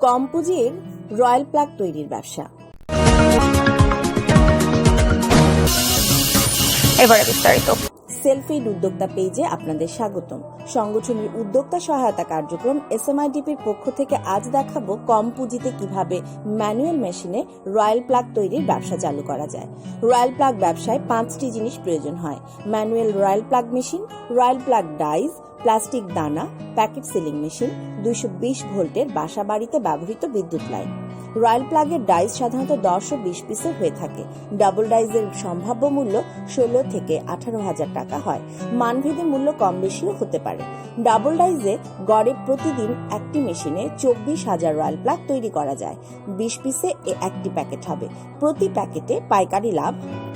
কম পুঁজির royal plug তৈরির ব্যবসা। এবারে বিস্তারিত। সেলফএইড উদ্যোক্তা পেজে আপনাদের স্বাগতম। সংগঠনের উদ্যোক্তা সহায়তা কার্যক্রম এসএমআইডিপির পক্ষ থেকে আজ দেখাবো কম পুঁজিতে কিভাবে ম্যানুয়াল মেশিনে রয়্যাল প্লাগ তৈরির ব্যবসা চালু করা যায়। রয়্যাল প্লাগ ব্যবসায় 5টি জিনিস প্রয়োজন হয়: manual royal plug machine, royal plug dies, plastic দানা, প্যাকেট সিলিং মেশিন, 220 ভোল্টের বাসা বাড়িতে ব্যবহৃত বিদ্যুৎ লাইন। রয়্যাল প্লাগের ডাইজ সাধারণত 10 ও 20 পিসের হয়ে থাকে। ডাবল ডাইজের সম্ভাব্য মূল্য 16 থেকে 18,000 টাকা হয়। মানভেদে মূল্য কম বেশিও হতে পারে। ডাবল ডাইজে গড়ে প্রতিদিন একটি মেশিনে 24,000 রয়্যাল প্লাগ তৈরি করা যায়। 20 পিসে একটি প্যাকেট হবে। প্রতি প্যাকেটে পাইকারি লাভ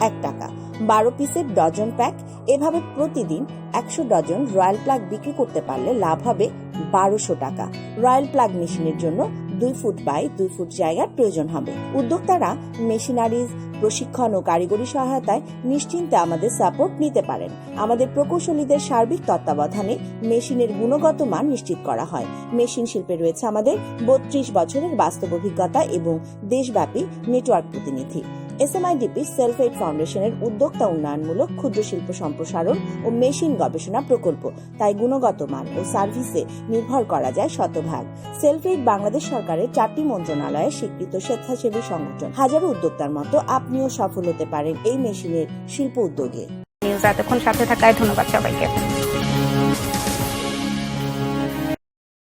1 টাকা। 12 পিসের ডজন প্যাক। এভাবে প্রতিদিন 100 ডজন রয়্যাল প্লাগ বিক্রি করতে পারলে লাভ হবে 1200 টাকা। রয়্যাল প্লাগ মেশিনের জন্য 2 ফুট বাই 2 ফুট জায়গার প্রয়োজন হবে। উদ্যোক্তারা মেশিনারিজ, প্রশিক্ষণ ও কারিগরি সহায়তায় নিশ্চিন্তে আমাদের সাপোর্ট নিতে পারেন। আমাদের প্রকৌশলীদের সার্বিক তত্ত্বাবধানে মেশিনের গুণগত মান নিশ্চিত করা হয়। মেশিন শিল্পে রয়েছে আমাদের 32 বছরের বাস্তব অভিজ্ঞতা এবং দেশব্যাপী নেটওয়ার্ক প্রতিনিধি। এসএমআইডিপি সেলফএইড ফাউন্ডেশনের উদ্যোক্তা উন্নয়নমূলক ক্ষুদ্র শিল্প সম্প্রসারণ ও মেশিন গবেষণা প্রকল্প, তাই গুণগত মান ও সার্ভিসে নির্ভর করা যায় শতভাগ। সেলফএইড বাংলাদেশ সরকারের 4টি মন্ত্রণালয়ে স্বীকৃত স্বেচ্ছাসেবী সংগঠন। হাজারো উদ্যোক্তার মতো আপনিও সফল হতে পারেন এই মেশিনের শিল্প উদ্যোগে। নিউজ এতক্ষণ সাথে থাকায় ধন্যবাদ সবাইকে।